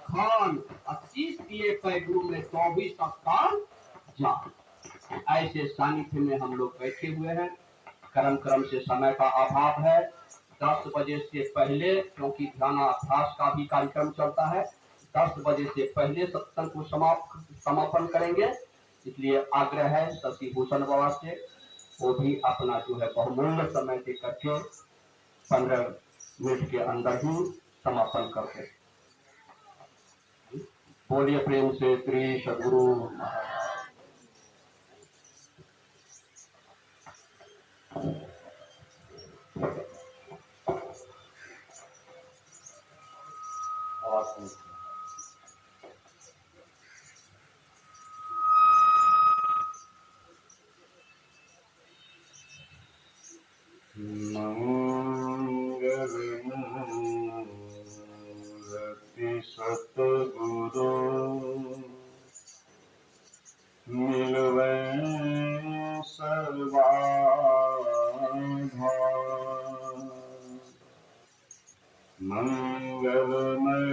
खान 25 किए पैगुरु में 24 स्थान जा। ऐसे सानिध्य में हम लोग बैठे हुए हैं। क्रम से समय का अभाव है। 10 बजे से पहले, क्योंकि ध्यानाभ्यास का भी कार्यक्रम चलता है, 10 बजे से पहले सत्संग को समापन करेंगे। इसलिए आग्रह है शशि भूषण बाबा से, वो भी अपना जो है बहुमूल्य समय दे करके 15 मिनट के अंदर ही समापन करते। बोलिए प्रेम से श्री सद्गुरु महाराज। मंगलमूर्ति सतगुरु मिलवे सर्वाधा, मंगलमय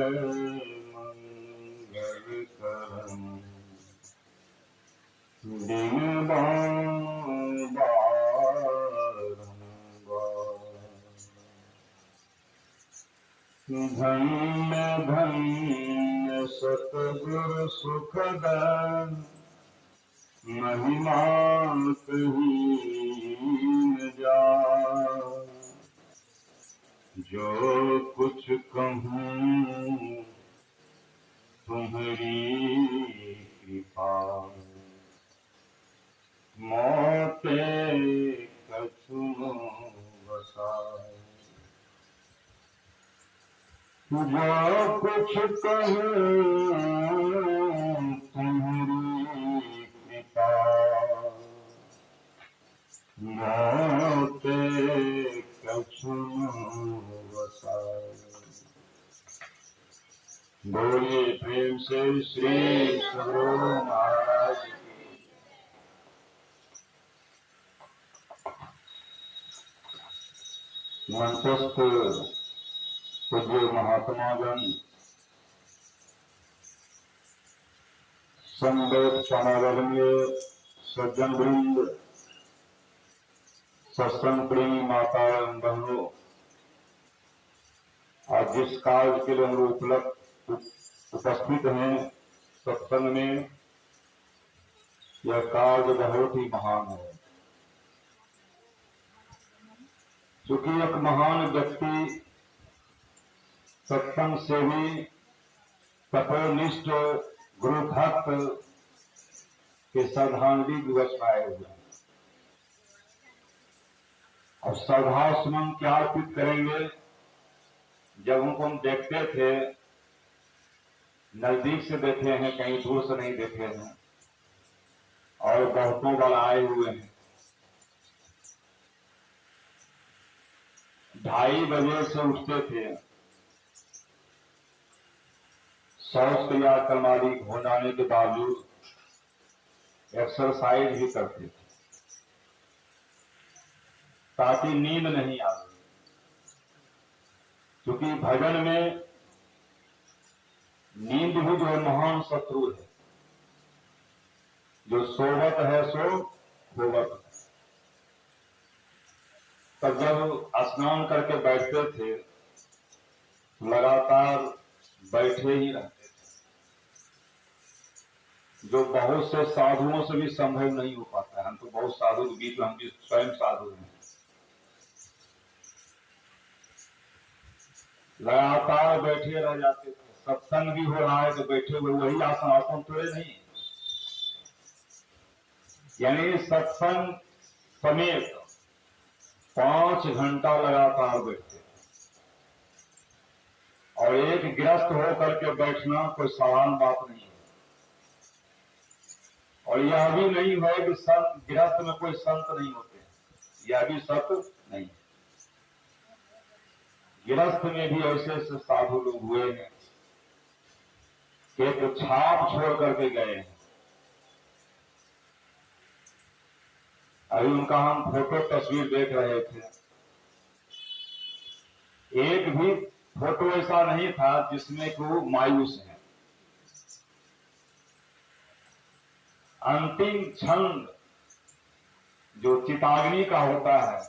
मंगल करम दिन धन्य धन्य सतगुरु सुखदान, महिमा कहीं न जाए। जो कुछ कहूँ तुम्हारी कृपा, मोते कछु न बसाए। जो कुछ कहूँ तुम्हारी कृपा, मोते कछु न बसाए। बोलिए प्रेम से श्री सद्गुरु महाराज की। मंचस्थ पूज्य महात्मागण, संवेद समागमनीय सज्जन वृंद, सत्संग प्रेमी माता एवं बहनों, आज जिस कार्य के लिए हम लोग उपस्थित हैं सत्संग में, यह कार्य बहुत ही महान है। क्योंकि एक महान व्यक्ति सत्संग सेवी तपोनिष्ठ गुरु भक्त के श्रद्धांजलि दिवस आए हुए हैं और श्रद्धा सुमन क्या अर्पित करेंगे। जब उनको हम देखते थे, नजदीक से देखे हैं, कहीं दूर से नहीं देखे हैं, और बहुतों बार आए हुए हैं। 2:30 बजे से उठते थे, शौच क्रिया कर्मादि हो जाने के बावजूद एक्सरसाइज भी करते थे ताकि नींद नहीं आए। क्योंकि भजन में नींद भी जो है महान शत्रु है। जो सोवत है सो खोवत है। तब जब स्नान करके बैठते थे, लगातार बैठे ही रहते थे, जो बहुत से साधुओं से भी संभव नहीं हो पाता है। हम तो बहुत साधु के बीच में, हम भी स्वयं साधु हैं। लगातार बैठे रह जाते थे। सत्संग भी हो रहा है तो बैठे हुए वही आसन थोड़े नहीं, यानी सत्संग समेत 5 घंटा लगातार बैठते। और एक गृहस्थ होकर के बैठना कोई साधारण बात नहीं है। और यह भी नहीं है कि संत गृहस्थ में कोई संत नहीं होते, यह भी सत्य नहीं। गृहस्थ में भी ऐसे ऐसे साधु लोग हुए हैं कि एक छाप छोड़ करके गए हैं। अभी उनका हम फोटो तस्वीर देख रहे थे, एक भी फोटो ऐसा नहीं था जिसमें कि वो मायूस है। अंतिम छंद जो चिताग्नि का होता है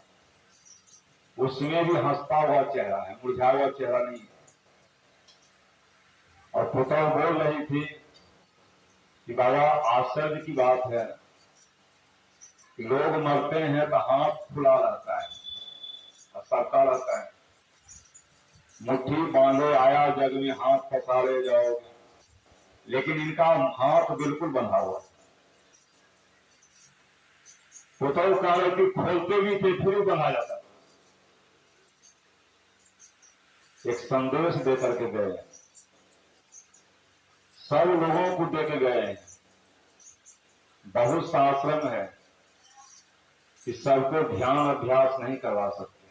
उसमें भी हंसता हुआ चेहरा है, मुरझाया हुआ चेहरा नहीं। और पुतौ बोल रही थी कि बाबा आश्चर्य की बात है कि लोग मरते हैं तो हाथ खुला रहता है और सरका रहता है, मुट्ठी बांधे आया जग में हाथ पसारे जाओगे, लेकिन इनका हाथ बिल्कुल बंधा हुआ। पुतौ कह रहे कि खोलते भी थे फिर भी बंधा जाता। एक संदेश दे करके गए, सब लोगों को दे के गए। बहुत सा आश्रम है कि सबको ध्यान अभ्यास नहीं करवा सकते,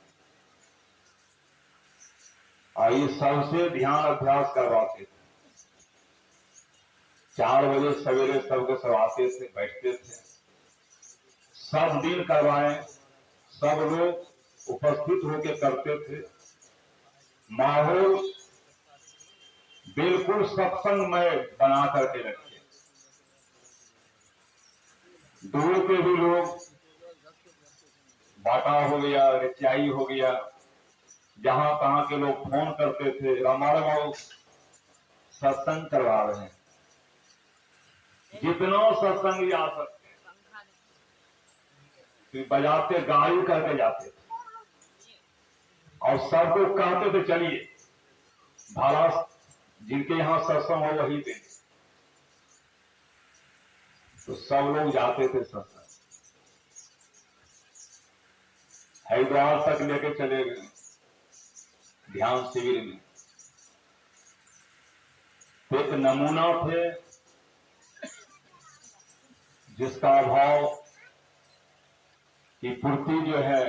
और ये सबसे ध्यान अभ्यास करवाते थे। 4 बजे सवेरे सबको सब आते थे, बैठते थे, सब दिन करवाएं, सब लोग उपस्थित होकर करते थे। माहौल बिल्कुल सत्संगमय बना करके रखे। दूर के भी लोग, बाटा हो गया, रिचाई हो गया, जहां तहां के लोग फोन करते थे, हमारे बाबू सत्संग करवा रहे हैं, जितना सत्संग आ सकते तो बजाते गाड़ी करके जाते थे और सबको कहते थे चलिए भाड़ा जिनके यहाँ सत्संग हो वही देंगे। तो सब लोग जाते थे सत्संग, हरिद्वार तक लेके चले गए ध्यान शिविर में। एक नमूना थे जिसका अभाव की पूर्ति जो है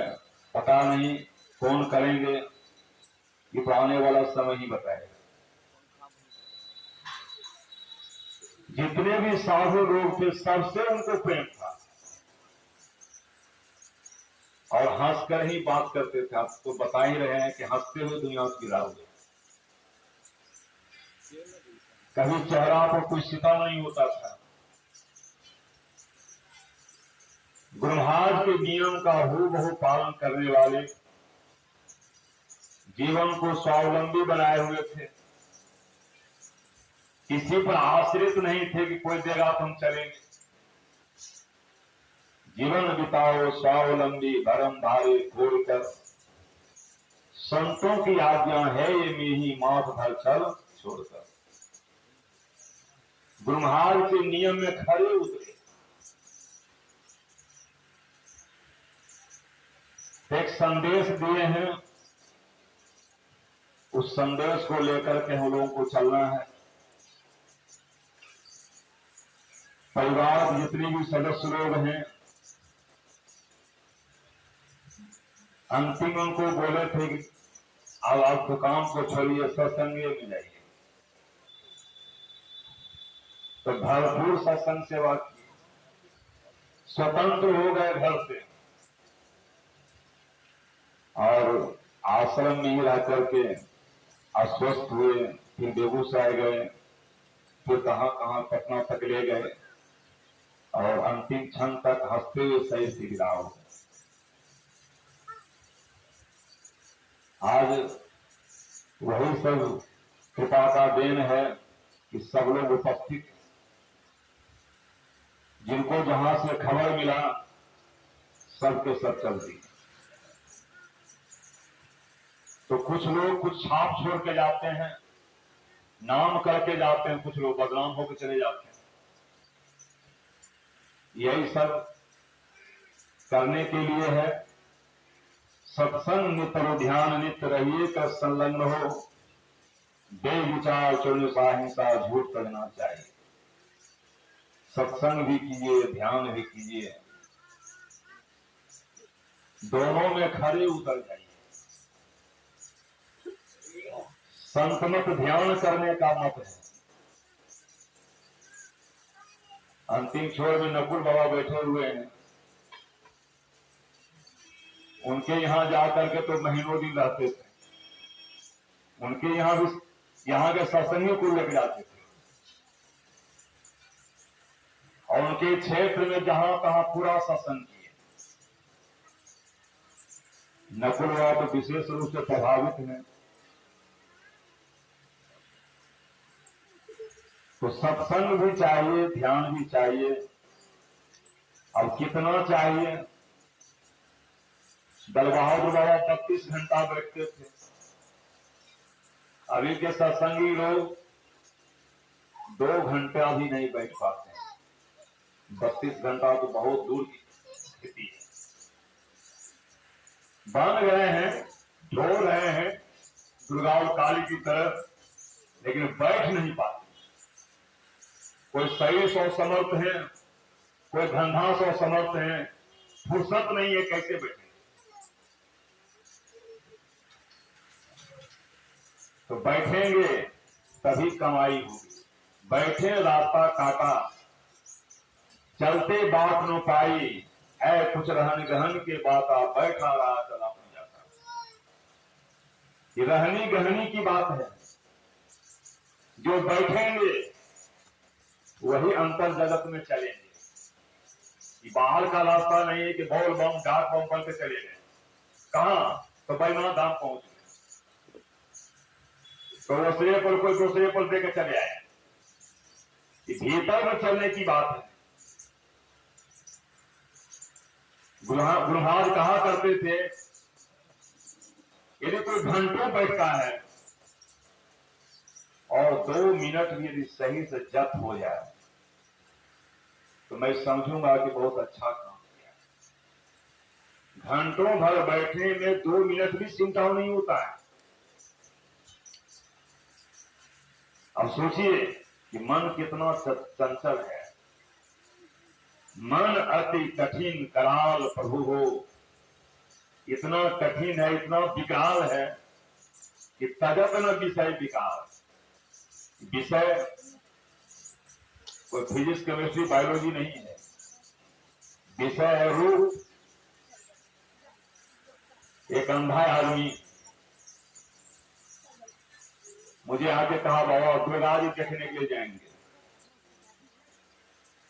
पता नहीं कौन करेंगे, ये तो आने वाला समय ही बताएगा। जितने भी साधु लोग थे सबसे उनको प्रेम था और हंसकर ही बात करते थे। आपको बता ही रहे हैं कि हंसते हुए दुनिया से गिराओगे। कभी चेहरा पर कोई शिकवा नहीं होता था। गुरु महाराज के नियम का हूबहू पालन करने वाले, जीवन को स्वावलंबी बनाए हुए थे, किसी पर आश्रित नहीं थे कि कोई देगा तो हम चलेंगे। जीवन बिताओ स्वावलंबी भरम भारे छोड़कर, संतों की आज्ञा है ये मेही माथ भर चल छोड़कर। गुरु महाराज के नियम में खड़े उतरे। एक संदेश दिए हैं, उस संदेश को लेकर के हम लोगों को चलना है। परिवार जितने भी सदस्य लोग हैं, अंतिम उनको बोले थे कि अब आप दुकान को छोड़िए, सत्संग में जाइए। तो भरपूर सत्संग सेवा की, स्वतंत्र हो गए घर से और आश्रम में ही रह करके अस्वस्थ हुए। फिर बेगूसराय गए, फिर कहां कहां पटना तक ले गए और अंतिम क्षण तक हंसते हुए सही से विदा हो गए। आज वही सब कृपा का देन है कि सब लोग उपस्थित, जिनको जहां से खबर मिला सबके सब चल दी। तो कुछ लोग कुछ छाप छोड़ के जाते हैं, नाम करके जाते हैं, कुछ लोग बदनाम होकर चले जाते हैं। यही सब करने के लिए है। सत्संग नित्य ध्यान नित्य रहिए कर संलग्न हो, बेविचार चौनुसा हिंसा झूठ करना चाहिए। सत्संग भी कीजिए, ध्यान भी कीजिए, दोनों में खड़े उतर जाइए। संत मत ध्यान करने का मत है। अंतिम छोर में नकुल बाबा बैठे हुए हैं, उनके यहां जाकर के तो महीनों दिन रहते थे। उनके यहां भी यहाँ के सत्संगी को लेकर जाते थे और उनके क्षेत्र में जहां तहां पूरा शासन किए। नकुल तो विशेष रूप से प्रभावित हैं। तो सत्संग भी चाहिए, ध्यान भी चाहिए। अब कितना चाहिए? दल बहादुर बाबा 32 घंटा बैठते थे। अभी के सत्संगी लोग 2 घंटा भी नहीं बैठ पाते हैं। 32 घंटा तो बहुत दूर की स्थिति है। बन गए हैं, ढो रहे हैं दुर्गा और काली की तरह, लेकिन बैठ नहीं पाते। कोई शरीर सौ समर्थ है, कोई धंधा सौ समर्थ है, फुर्सत नहीं है, कैसे बैठे? तो बैठेंगे तभी कमाई होगी। बैठे रास्ता काटा, चलते बात न पाई, है कुछ रहन गहन के बाता, बैठा रहा चला नहीं जाता। ये रहनी गहनी की बात है। जो बैठेंगे वही अंतर जगत में चलेंगे। ये बाहर का रास्ता नहीं है कि बोल बम डाक बम बन के चले गए। कहां? तो बैना धाम पहुंच गए, तो दूसरे पर कोई दूसरे पर देकर चले आए। भीतर में चलने की बात है। गुरु महाराज कहा करते थे, यदि कोई घंटों बैठता है और 2 मिनट भी यदि सही से जप हो जाए तो मैं समझूंगा कि बहुत अच्छा काम किया। घंटों भर बैठने में 2 मिनट भी चिंता नहीं होता है। अब सोचिए कि मन कितना चंचल है। मन अति कठिन कराल प्रभु हो। इतना कठिन है, इतना विकराल है कि तजत न विषय विकार। विषय कोई फिजिक्स केमिस्ट्री बायोलॉजी नहीं है, विषय है रूप। एक अंधा आदमी मुझे आके कहा, बाबा दुर्गा जी देखने के लिए जाएंगे।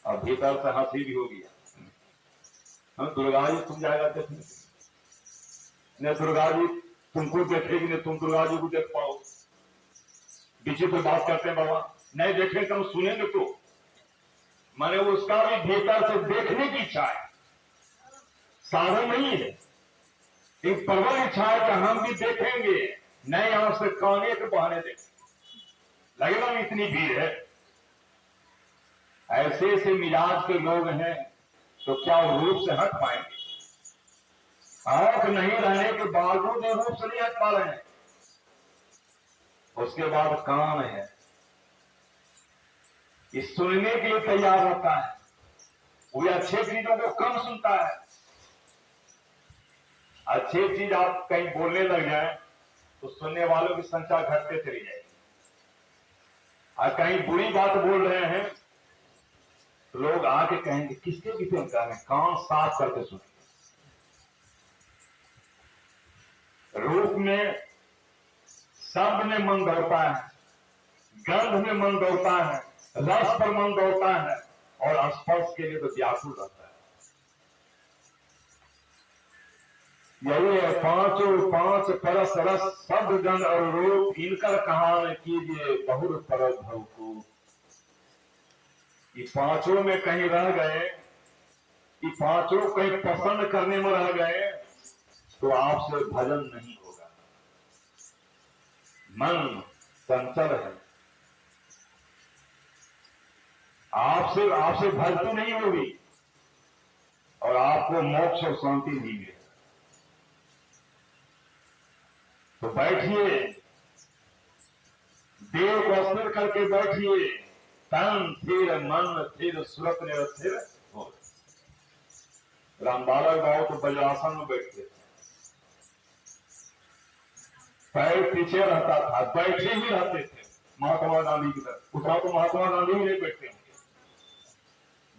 और भीतर से हंसी भी हो गया। हम दुर्गा जी तुम जाएगा देखने? न दुर्गा जी तुमको देखेगी, न तुम दुर्गा जी को देख पाओ। विचित्र बात करते हैं बाबा। नहीं देखेंगे तो हम सुनेंगे तो। माने उसका भी भीतर से देखने की इच्छा है, साधन नहीं है। एक प्रबल इच्छा है कि हम भी देखेंगे, नए आंख से काने के बहाने देखें। लगेगा ना इतनी भीड़ है। ऐसे ऐसे मिजाज के लोग हैं तो क्या वो रूप से हट पाएंगे? आंख नहीं रहने के बावजूद रूप से नहीं हट पा रहे हैं। उसके बाद कान है, ये सुनने के लिए तैयार होता है। वो अच्छे चीजों को कम सुनता है। अच्छी चीज आप कहीं बोलने लग जाए तो सुनने वालों की संख्या घटते चली जाएगी। और कहीं बुरी बात बोल रहे हैं तो लोग आके कहेंगे किसके पीछे उनका है, कान साफ करके सुने। रूप में, शब्द में मन दौड़ता है, गंध में मन दौड़ता है, रस पर मन दौड़ता है, और स्पर्श के लिए तो व्याकुल रहता है। यही है पांच परस रस शब्द गंध और रूप, इनकर कहान कीजिए बहुर परस भव को। ये पांचों में कहीं रह गए, ये पांचों कहीं पसंद करने में रह गए तो आपसे भजन नहीं होगा। मन चंचल है, आपसे भक्ति नहीं होगी और आपको मोक्ष और शांति नहीं मिलेगी। तो बैठिए, देव को स्थिर करके बैठिए। तन स्थिर, मन स्थिर, सुरत स्थिर हो। रामबालक बाबू तो वज्रासन में बैठते थे, पैर पीछे रहता था, बैठे ही रहते थे महात्मा गांधी की तरह। उठा तो महात्मा गांधी ही नहीं बैठते होंगे,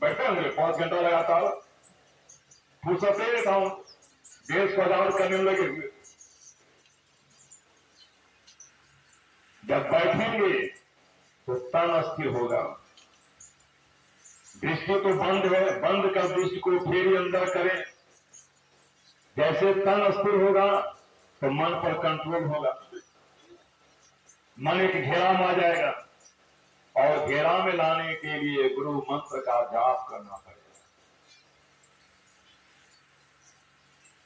बैठे होंगे 5 घंटा लगातार, फुर्सते नहीं था, देश को आजाद करने में लगे हुए। जब बैठेंगे तो तन अस्थिर होगा, दृष्टि तो बंद है, बंद कर दृष्टि को फेरी अंदर करें। जैसे तन स्थिर होगा तो मन पर कंट्रोल होगा, मन एक घेरा में आ जाएगा, और घेरा में लाने के लिए गुरु मंत्र का जाप करना पड़ेगा।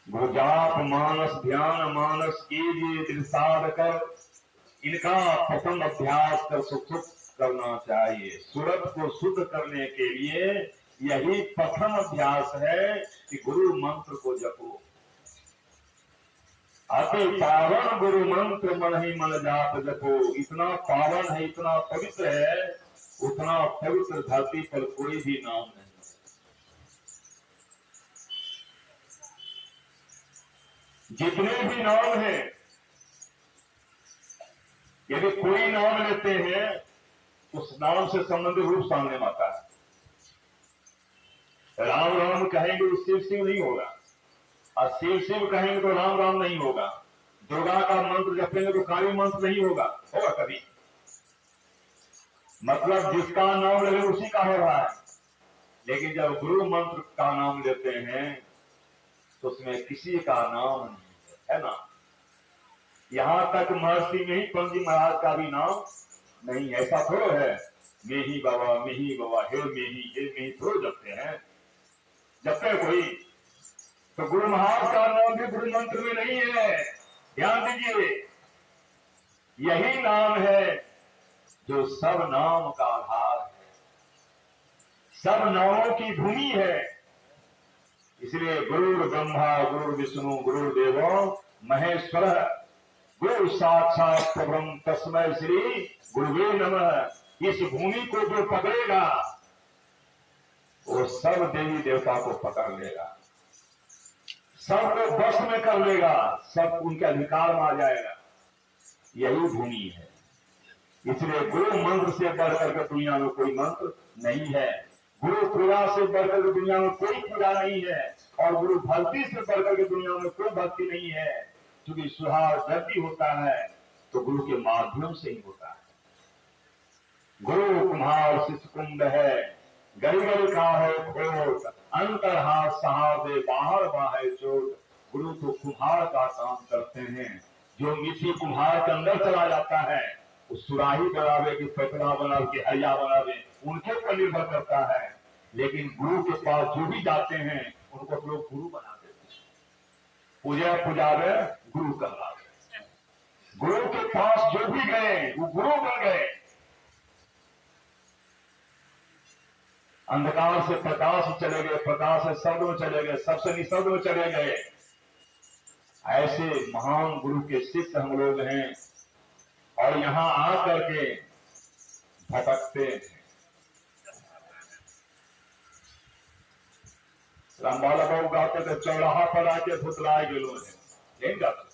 गुरु जाप मानस ध्यान मानस कीजिए दृढ़ कर, इनका प्रथम अभ्यास कर सुख करना चाहिए। सूरत को शुद्ध करने के लिए यही प्रथम अभ्यास है कि गुरु मंत्र को जपो। अति पावन गुरु मंत्र मन ही मन जाप जपो। इतना पावन है, इतना पवित्र है, उतना पवित्र धरती पर कोई भी नाम नहीं। जितने भी नाम हैं, यदि कोई नाम लेते हैं उस नाम से संबंधित रूप सामने में आता है। राम राम कहेंगे तो शिव शिव नहीं होगा, और शिव शिव कहेंगे तो राम राम नहीं होगा। दुर्गा का मंत्र जपेंगे तो काली मंत्र नहीं होगा कभी। मतलब जिसका नाम ले उसी का हो रहा है। लेकिन जब गुरु मंत्र का नाम लेते हैं तो उसमें किसी का नाम नहीं है ना। यहां तक महर्षि में ही पंत जी महाराज का भी नाम नहीं, ऐसा थोड़ा है मेही बाबा हे मेही थोड़ा जपते हैं। जपते कोई तो गुरु महाराज का नाम भी गुरु मंत्र में नहीं है। ध्यान दीजिए, यही नाम है जो सब नाम का आधार है, सब नामों की भूमि है। इसलिए गुरु ब्रह्मा गुरु विष्णु गुरु देवो महेश्वर गुरु साक्षात परम तस्मै श्री गुरुवे नमः। इस भूमि को जो पकड़ेगा वो सब देवी देवता को पकड़ लेगा, सबको वश में कर लेगा, सब उनके अधिकार में आ जाएगा। यही भूमि है। इसलिए गुरु मंत्र से बढ़कर के दुनिया में कोई मंत्र नहीं है, गुरु पूजा से बढ़कर के दुनिया में कोई पूजा नहीं है, और गुरु भक्ति से बढ़कर के दुनिया में कोई भक्ति नहीं है। क्योंकि सुधार जब भी होता है तो गुरु के माध्यम से ही होता है। गुरु कुम्हार शिष्य कुंड है, गरीब का है खोट, अंतर हाथ सहादे बाहर बाहे चोट। गुरु तो कुम्हार का काम करते हैं। जो मिट्टी कुम्हार के अंदर चला जाता है वो सुराही बनावे की पतला बनावे की हरिया बनावे उनके पर निर्भर करता है। लेकिन गुरु के पास जो भी जाते हैं उनको लोग गुरु बना देते हैं। पूजा पुजावे गुरु कहलावे। गुरु के पास जो भी गए वो गुरु बन गए। अंधकार से प्रकाश चले गए, प्रकाश से शब्द में चले गए, सबसे निशब्द में चले गए। ऐसे महान गुरु के शिष्य हम लोग हैं, और यहां आकर के भटकते हैं। रामबाला बाबू गाते थे, चौराहा पर आके भुतलाए गेलो है। यही गाते,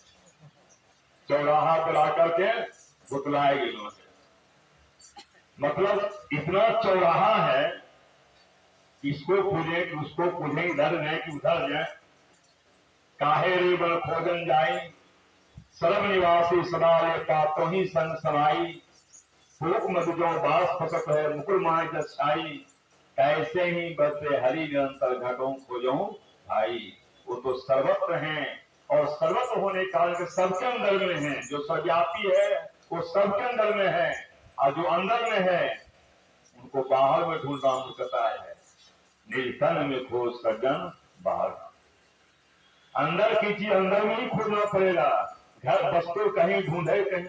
चौराहा पर आकर के भुतलाए गेलो है। मतलब इतना चौराहा है, इसको पूजे कि उसको पूजे, इधर जाए कि उधर जाए। काहे रे बल खोजन जाई, सर्व निवासी सदा लेता तो ही संग समाई। फूक मध जो बास फसत है मुकुल माय जसाई। कैसे ही बदले हरि निरंतर घटों खोजो भाई। वो तो सर्वत्र हैं, और सर्वत्र होने के कारण सबके अंदर में है। जो सर्वव्यापी है वो सबके अंदर में है, और जो अंदर में है उनको बाहर में ढूंढना मुश्किल है। निर्धन में खोज सज्जन बाहर। अंदर की चीज अंदर में ही खोजना पड़ेगा। घर वस्तु कहीं ढूंढे, कहीं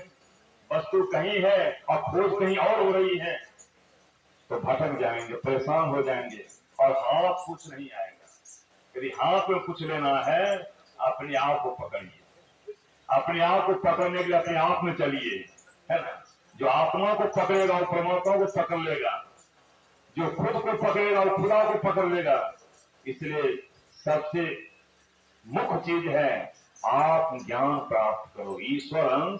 वस्तु कहीं है और खोज कहीं और हो रही है तो भटक जाएंगे, परेशान हो जाएंगे, और हाथ कुछ नहीं आएगा। यदि हाथ में कुछ लेना है अपने आप को पकड़िए, अपने आप को पकड़ने के लिए अपने आप में चलिए, है ना। जो आत्मा को पकड़ेगा वो परमात्मा को पकड़ लेगा, जो खुद को पकड़ेगा वो खुदा को पकड़ लेगा। इसलिए सबसे मुख्य चीज है आत्म ज्ञान प्राप्त करो। ईश्वर अंश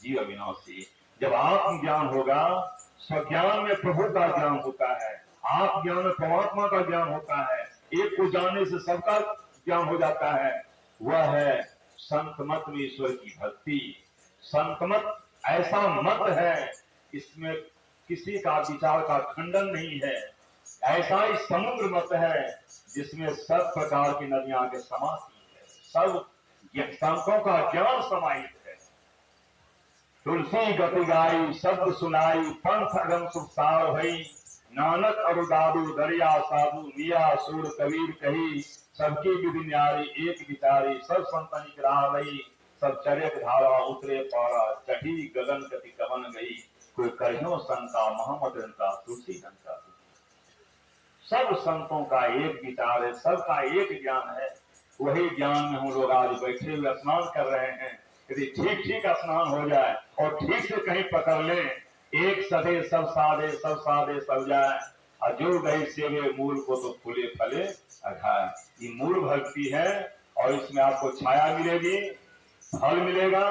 जीव अविनाशी। जब आत्म ज्ञान होगा, स्वज्ञान में प्रभु का ज्ञान होता है, आत्म ज्ञान में परमात्मा का ज्ञान होता है। एक को जानने से सबका ज्ञान हो जाता है। वह है संत मत में ईश्वर की भक्ति। संत मत ऐसा मत है, इसमें किसी का विचार का खंडन नहीं है। ऐसा ही समुद्र मत है जिसमें सब प्रकार की नदियां के समाती है, सब संतों का ज्ञान समाहित है। तुलसी गति गाई शब्द सुनाई पंथ अगम सुखसार भई, नानक अरु दादू दरिया साधु मिया सूर कबीर कही, सबकी विधि न्यारी एक विचारी सब संतनि की राह लई, सब चरित धारा उतरे पारा चढ़ी गगन गति कवन गई, कोई कहियो शंका मोहम्मद का तुलसी का। सब संतों का एक विचार है, सबका एक ज्ञान है। वही ज्ञान में हम लोग आज बैठे हुए स्नान कर रहे हैं। यदि ठीक ठीक स्नान हो जाए और ठीक से कहीं पकड़ ले, एक सदे सब सादे सब जाए, और जो गई सेवे मूल को तो फूले फले अघाए। ये मूल भक्ति है और इसमें आपको छाया मिलेगी, फल मिलेगा,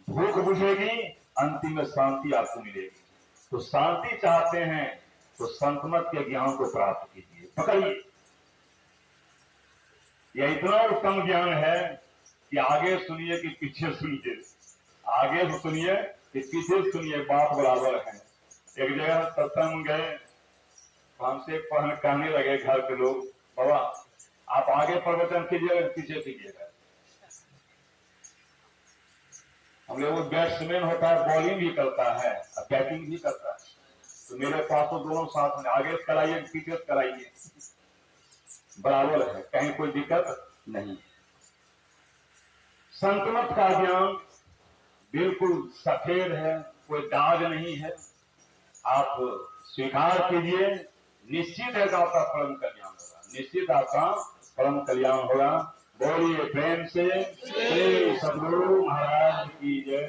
भूख बुझेगी, अंतिम में शांति आपको मिलेगी। तो शांति चाहते हैं तो संतमत के ज्ञान को प्राप्त कीजिए, पकड़िए। यह इतना उत्तम ज्ञान है कि आगे सुनिए कि पीछे सुनिए, आगे तो सुनिए कि पीछे सुनिए, बात बराबर है। एक जगह सत्संग गए, हमसे कहने लगे घर के लोग, बाबा आप आगे प्रवचन कीजिएगा पीछे कीजिएगा। हम लोग बैट्समैन होता है, बॉलिंग भी करता है और बैटिंग भी करता है, तो मेरे पास तो दोनों साथ में आगे कराइए पीछे कराइए, बराबर है, कहीं कोई दिक्कत नहीं। संतमत का ज्ञान बिल्कुल सफेद है, कोई दाग नहीं है। आप स्वीकार कीजिए, निश्चित है आपका परम कल्याण होगा, निश्चित आपका परम कल्याण होगा। बोलिए प्रेम से श्री सद्गुरु महाराज की जय।